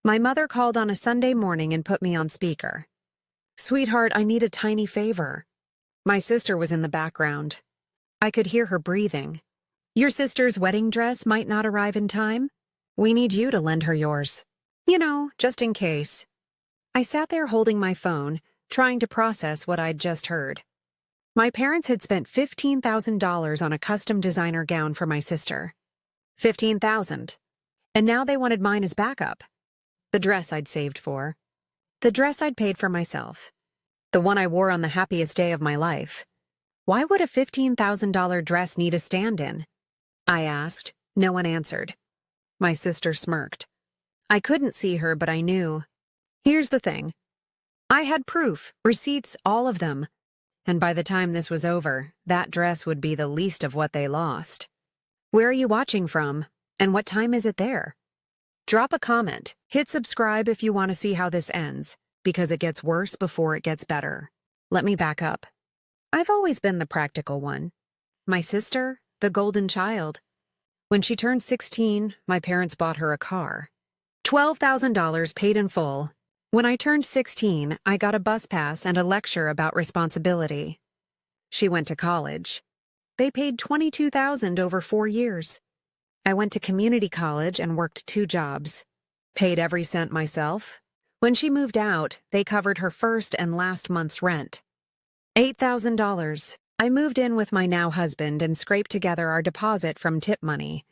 My mother called on a Sunday morning and put me on speaker. "Sweetheart, I need a tiny favor." My sister was in the background. I could hear her breathing. "Your sister's wedding dress might not arrive in time. We need you to lend her yours. You know, just in case." I sat there holding my phone, trying to process what I'd just heard. My parents had spent $15,000 on a custom designer gown for my sister. $15,000. And now they wanted mine as backup. The dress I'd saved for. The dress I'd paid for myself. The one I wore on the happiest day of my life. Why would a $15,000 dress need a stand-in? I asked. No one answered. My sister smirked. I couldn't see her, but I knew. Here's the thing. I had proof, receipts, all of them. And by the time this was over, that dress would be the least of what they lost. Where are you watching from? And what time is it there? Drop a comment. Hit subscribe if you want to see how this ends, because it gets worse before it gets better. Let me back up. I've always been the practical one. My sister, the golden child. When she turned 16, my parents bought her a car. $12,000 paid in full. When I turned 16, I got a bus pass and a lecture about responsibility. She went to college. They paid $22,000 over 4 years. I went to community college and worked 2 jobs. Paid every cent myself. When she moved out, they covered her first and last month's rent. $8,000. I moved in with my now husband and scraped together our deposit from tip money.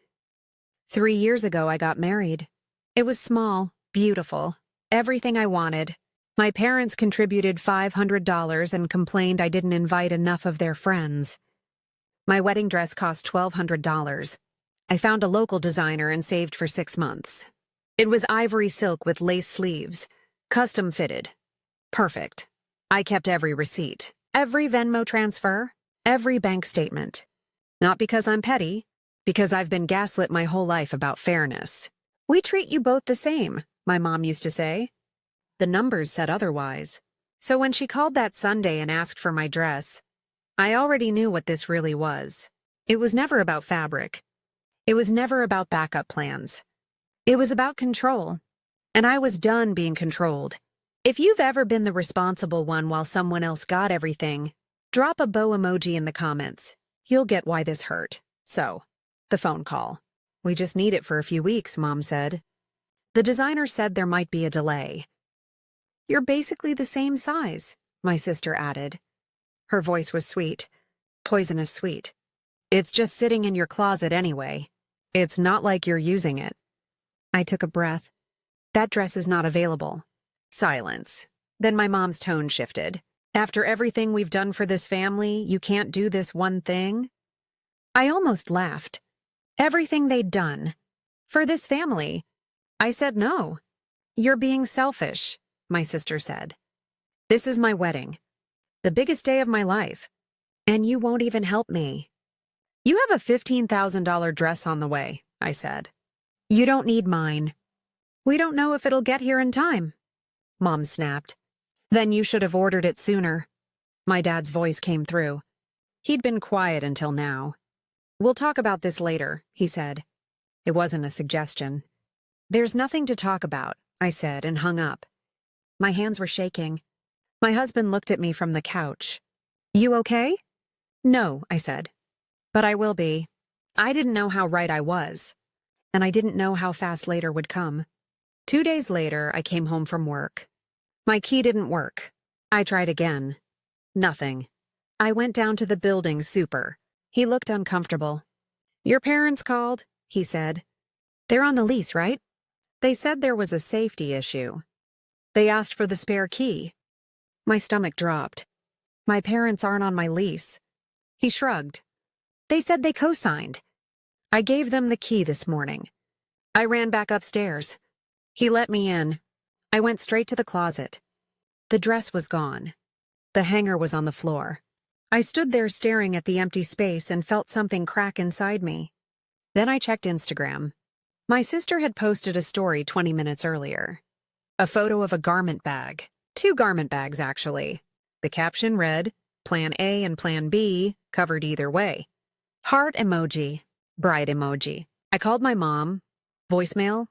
3 years ago, I got married. It was small, beautiful. Everything I wanted. My parents contributed $500 and complained I didn't invite enough of their friends. My wedding dress cost $1,200. I found a local designer and saved for 6 months. It was ivory silk with lace sleeves, custom fitted. Perfect. I kept every receipt, every Venmo transfer, every bank statement. Not because I'm petty, because I've been gaslit my whole life about fairness. "We treat you both the same," my mom used to say. The numbers said otherwise. So when she called that Sunday and asked for my dress, I already knew what this really was. It was never about fabric. It was never about backup plans. It was about control. And I was done being controlled. If you've ever been the responsible one while someone else got everything, drop a bow emoji in the comments. You'll get why this hurt. So, the phone call. "We just need it for a few weeks," Mom said. The designer said there might be a delay. "You're basically the same size," my sister added. Her voice was sweet, poisonous sweet. "It's just sitting in your closet anyway. It's not like you're using it." I took a breath. "That dress is not available." Silence. Then my mom's tone shifted. "After everything we've done for this family, you can't do this one thing?" I almost laughed. Everything they'd done. For this family. I said no. "You're being selfish," my sister said. "This is my wedding. The biggest day of my life. And you won't even help me." "You have a $15,000 dress on the way," I said. "You don't need mine." "We don't know if it'll get here in time," Mom snapped. "Then you should have ordered it sooner." My dad's voice came through. He'd been quiet until now. "We'll talk about this later," he said. It wasn't a suggestion. "There's nothing to talk about," I said and hung up. My hands were shaking. My husband looked at me from the couch. "You okay?" "No," I said. "But I will be." I didn't know how right I was. And I didn't know how fast later would come. 2 days later, I came home from work. My key didn't work. I tried again. Nothing. I went down to the building super. He looked uncomfortable. "Your parents called," he said. "They're on the lease, right?" "They said there was a safety issue. They asked for the spare key." My stomach dropped. "My parents aren't on my lease." He shrugged. "They said they co-signed." I gave them the key this morning. I ran back upstairs. He let me in. I went straight to the closet. The dress was gone. The hanger was on the floor. I stood there staring at the empty space and felt something crack inside me. Then I checked Instagram. My sister had posted a story 20 minutes earlier. A photo of a garment bag. 2 garment bags, actually. The caption read, "Plan A and Plan B, covered either way." Heart emoji. Bride emoji. I called my mom. Voicemail.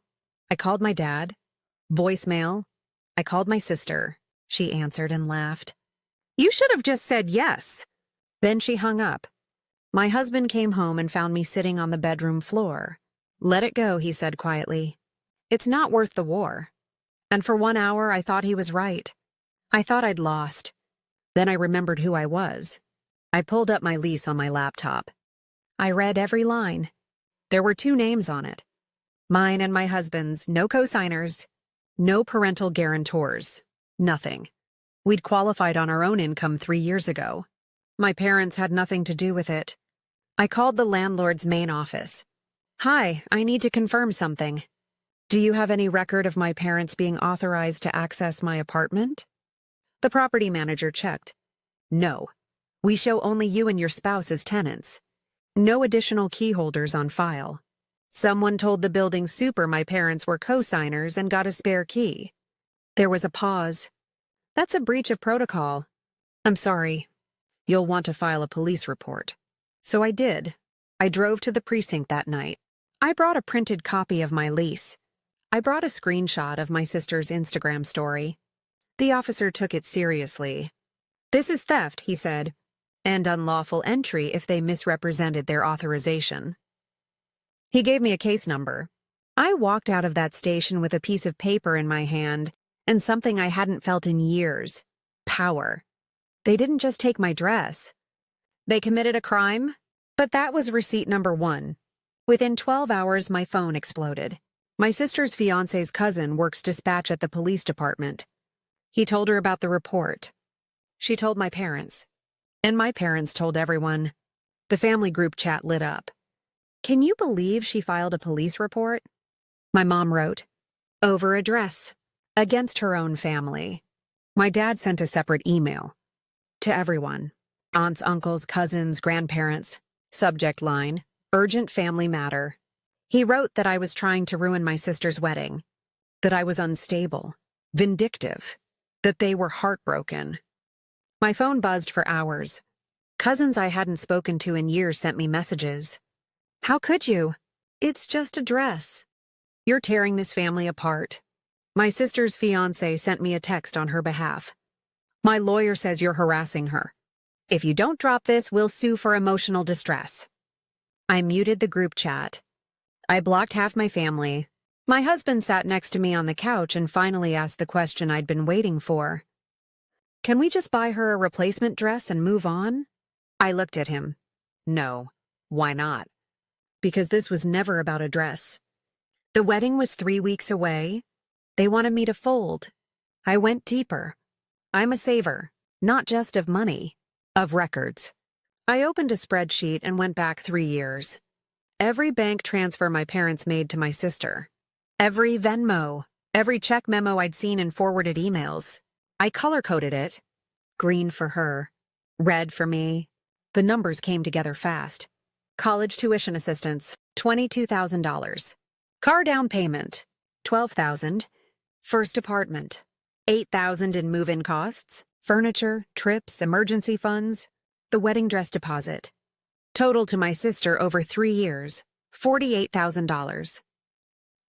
I called my dad. Voicemail. I called my sister. She answered and laughed. You should have just said yes. Then she hung up. My husband came home and found me sitting on the bedroom floor. Let it go, he said quietly. It's not worth the war. And for 1 hour, I thought he was right. I thought I'd lost. Then I remembered who I was. I pulled up my lease on my laptop. I read every line. There were 2 names on it. Mine and my husband's, no co-signers, no parental guarantors, nothing. We'd qualified on our own income 3 years ago. My parents had nothing to do with it. I called the landlord's main office. Hi, I need to confirm something. Do you have any record of my parents being authorized to access my apartment? The property manager checked. No. We show only you and your spouse as tenants. No additional key holders on file. Someone told the building super my parents were co-signers and got a spare key. There was a pause. That's a breach of protocol. I'm sorry. You'll want to file a police report. So I did. I drove to the precinct that night. I brought a printed copy of my lease. I brought a screenshot of my sister's Instagram story. The officer took it seriously. This is theft, he said, and unlawful entry if they misrepresented their authorization. He gave me a case number. I walked out of that station with a piece of paper in my hand and something I hadn't felt in years. Power. They didn't just take my dress. They committed a crime, but that was receipt number 1. Within 12 hours, my phone exploded. My sister's fiancé's cousin works dispatch at the police department. He told her about the report. She told my parents. And my parents told everyone. The family group chat lit up. Can you believe she filed a police report? My mom wrote, over a dress, against her own family. My dad sent a separate email. To everyone. Aunts, uncles, cousins, grandparents. Subject line, urgent family matter. He wrote that I was trying to ruin my sister's wedding. That I was unstable. Vindictive. That they were heartbroken. My phone buzzed for hours. Cousins I hadn't spoken to in years sent me messages. How could you? It's just a dress. You're tearing this family apart. My sister's fiancé sent me a text on her behalf. My lawyer says you're harassing her. If you don't drop this, we'll sue for emotional distress. I muted the group chat. I blocked half my family. My husband sat next to me on the couch and finally asked the question I'd been waiting for. Can we just buy her a replacement dress and move on? I looked at him. No. Why not? Because this was never about a dress. The wedding was 3 weeks away. They wanted me to fold. I went deeper. I'm a saver, not just of money, of records. I opened a spreadsheet and went back 3 years. Every bank transfer my parents made to my sister. Every Venmo, every check memo I'd seen in forwarded emails. I color-coded it. Green for her, red for me. The numbers came together fast. College tuition assistance, $22,000. Car down payment, $12,000. First apartment, $8,000 in move-in costs, furniture, trips, emergency funds, the wedding dress deposit. Total to my sister over 3 years, $48,000.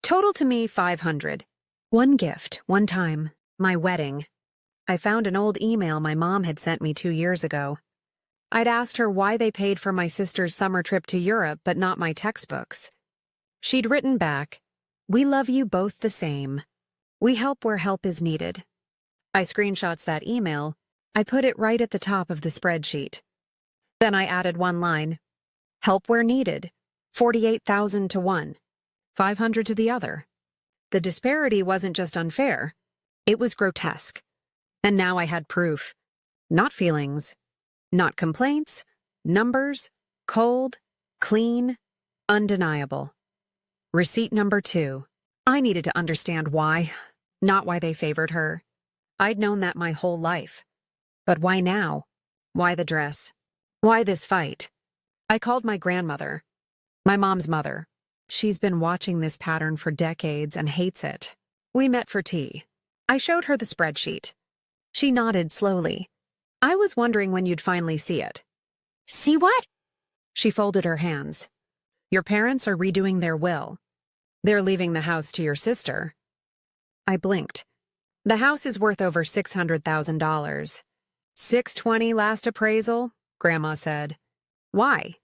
Total to me, $500. One gift, one time, my wedding. I found an old email my mom had sent me 2 years ago. I'd asked her why they paid for my sister's summer trip to Europe but not my textbooks. She'd written back, "We love you both the same. We help where help is needed." I screenshots that email. I put it right at the top of the spreadsheet. Then I added one line. Help where needed. 48,000 to one. 500 to the other. The disparity wasn't just unfair. It was grotesque. And now I had proof. Not feelings. Not complaints. Numbers. Cold. Clean. Undeniable. Receipt number 2. I needed to understand why. Not why they favored her. I'd known that my whole life. But why now? Why the dress? Why this fight? I called my grandmother. My mom's mother. She's been watching this pattern for decades and hates it. We met for tea. I showed her the spreadsheet. She nodded slowly. I was wondering when you'd finally see it. See what? She folded her hands. Your parents are redoing their will. They're leaving the house to your sister. I blinked. The house is worth over $600,000. 620 last appraisal, Grandma said. Why?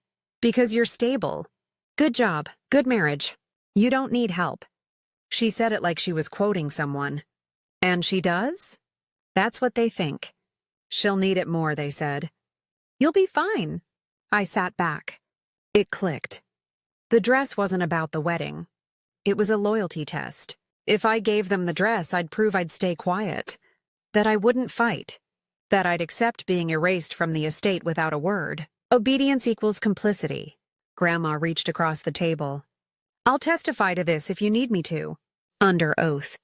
Because you're stable. Good job, good marriage. You don't need help. She said it like she was quoting someone. And she does? That's what they think. She'll need it more, they said. You'll be fine. I sat back. It clicked. The dress wasn't about the wedding. It was a loyalty test. If I gave them the dress, I'd prove I'd stay quiet, that I wouldn't fight, that I'd accept being erased from the estate without a word. Obedience equals complicity. Grandma reached across the table. I'll testify to this if you need me to. Under oath.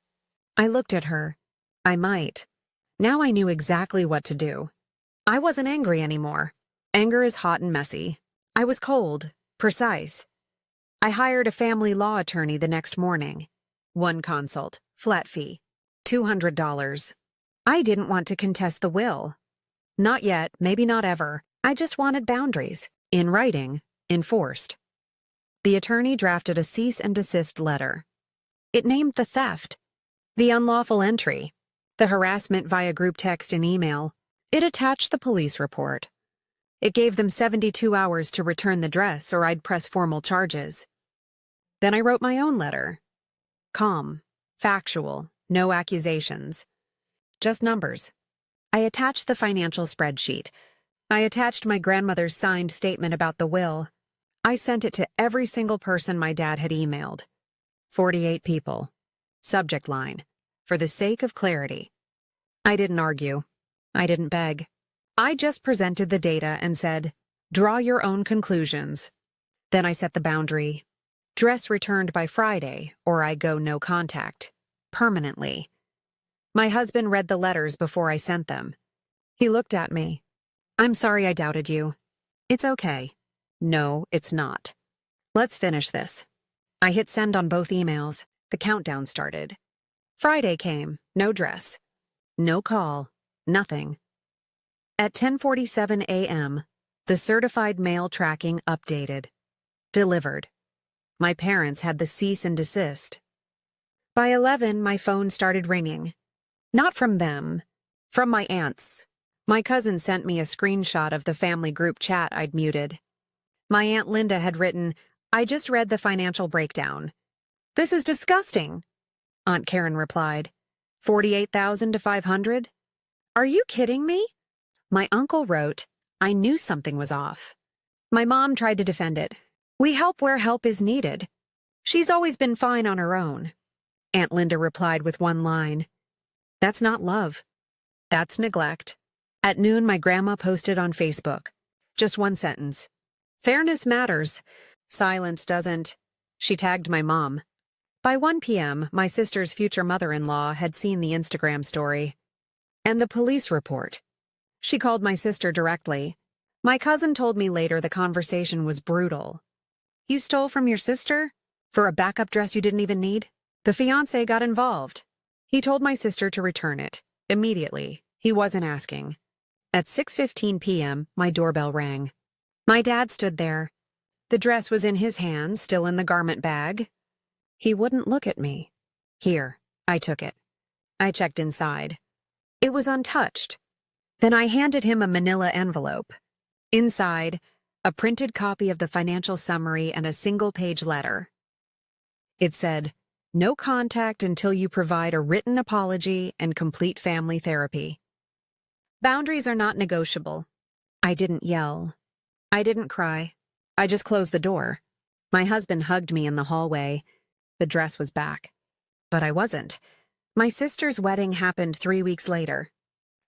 I looked at her. I might. Now I knew exactly what to do. I wasn't angry anymore. Anger is hot and messy. I was cold, precise. I hired a family law attorney the next morning. 1 consult, flat fee, $200. I didn't want to contest the will. Not yet, maybe not ever. I just wanted boundaries, in writing, enforced. The attorney drafted a cease and desist letter. It named the theft, the unlawful entry, the harassment via group text and email. It attached the police report. It gave them 72 hours to return the dress or I'd press formal charges. Then I wrote my own letter. Calm, factual, no accusations. Just numbers. I attached the financial spreadsheet. I attached my grandmother's signed statement about the will. I sent it to every single person my dad had emailed. 48 people. Subject line. For the sake of clarity. I didn't argue. I didn't beg. I just presented the data and said, draw your own conclusions. Then I set the boundary. Dress returned by Friday, or I go no contact. Permanently. My husband read the letters before I sent them. He looked at me. I'm sorry I doubted you. It's okay. No, it's not. Let's finish this. I hit send on both emails. The countdown started. Friday came. No dress. No call. Nothing. At 10:47 a.m., the certified mail tracking updated. Delivered. My parents had the cease and desist. By 11, my phone started ringing. Not from them. From my aunts. My cousin sent me a screenshot of the family group chat I'd muted. My Aunt Linda had written, I just read the financial breakdown. This is disgusting. Aunt Karen replied, 48,000 to 500? Are you kidding me? My uncle wrote, I knew something was off. My mom tried to defend it. We help where help is needed. She's always been fine on her own. Aunt Linda replied with one line. That's not love. That's neglect. At noon, my grandma posted on Facebook. Just one sentence. Fairness matters. Silence doesn't. She tagged my mom. By 1 p.m., my sister's future mother-in-law had seen the Instagram story. And the police report. She called my sister directly. My cousin told me later the conversation was brutal. You stole from your sister? For a backup dress you didn't even need? The fiancé got involved. He told my sister to return it. Immediately. He wasn't asking. At 6:15 p.m., my doorbell rang. My dad stood there. The dress was in his hand, still in the garment bag. He wouldn't look at me. Here, I took it. I checked inside. It was untouched. Then I handed him a manila envelope. Inside, a printed copy of the financial summary and a single-page letter. It said, no contact until you provide a written apology and complete family therapy. Boundaries are not negotiable. I didn't yell. I didn't cry. I just closed the door. My husband hugged me in the hallway. The dress was back. But I wasn't. My sister's wedding happened 3 weeks later.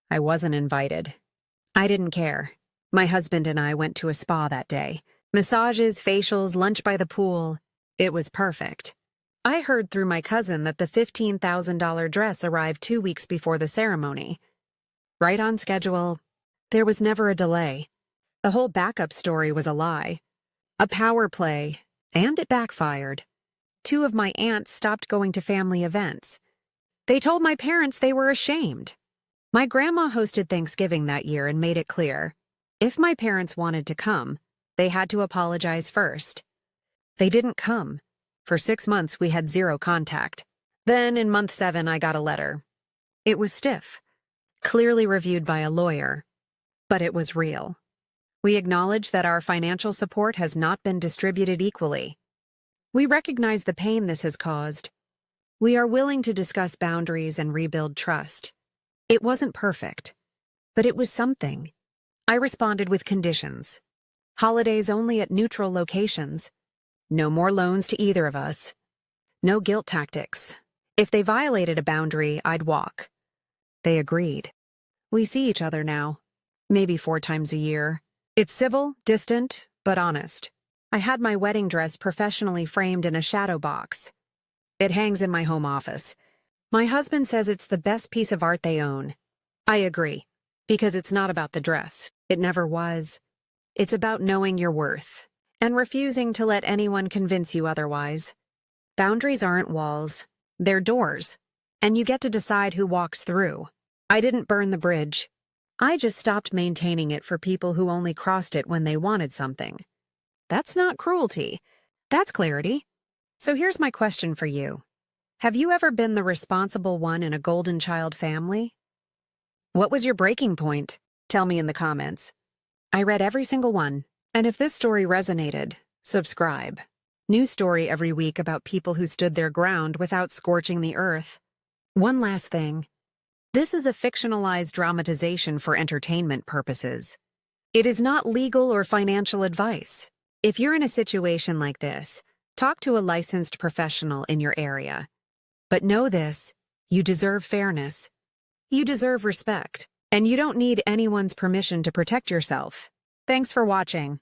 I wasn't invited. I didn't care. My husband and I went to a spa that day. Massages, facials, lunch by the pool. It was perfect. I heard through my cousin that the $15,000 dress arrived 2 weeks before the ceremony. Right on schedule. There was never a delay. The whole backup story was a lie. A power play. And it backfired. 2 of my aunts stopped going to family events. They told my parents they were ashamed. My grandma hosted Thanksgiving that year and made it clear. If my parents wanted to come, they had to apologize first. They didn't come. For 6 months, we had 0 contact. Then in month 7, I got a letter. It was stiff, clearly reviewed by a lawyer, but it was real. We acknowledge that our financial support has not been distributed equally. We recognize the pain this has caused. We are willing to discuss boundaries and rebuild trust. It wasn't perfect, but it was something. I responded with conditions. Holidays only at neutral locations. No more loans to either of us. No guilt tactics. If they violated a boundary, I'd walk. They agreed. We see each other now, maybe 4 times a year. It's civil, distant, but honest. I had my wedding dress professionally framed in a shadow box. It hangs in my home office. My husband says it's the best piece of art they own. I agree, because it's not about the dress. It never was. It's about knowing your worth and refusing to let anyone convince you otherwise. Boundaries aren't walls. They're doors, and you get to decide who walks through. I didn't burn the bridge. I just stopped maintaining it for people who only crossed it when they wanted something. That's not cruelty. That's clarity. So here's my question for you. Have you ever been the responsible one in a golden child family? What was your breaking point? Tell me in the comments. I read every single one, and if this story resonated, subscribe. New story every week about people who stood their ground without scorching the earth. One last thing. This is a fictionalized dramatization for entertainment purposes. It is not legal or financial advice. If you're in a situation like this, talk to a licensed professional in your area. But know this, you deserve fairness. You deserve respect, and you don't need anyone's permission to protect yourself. Thanks for watching.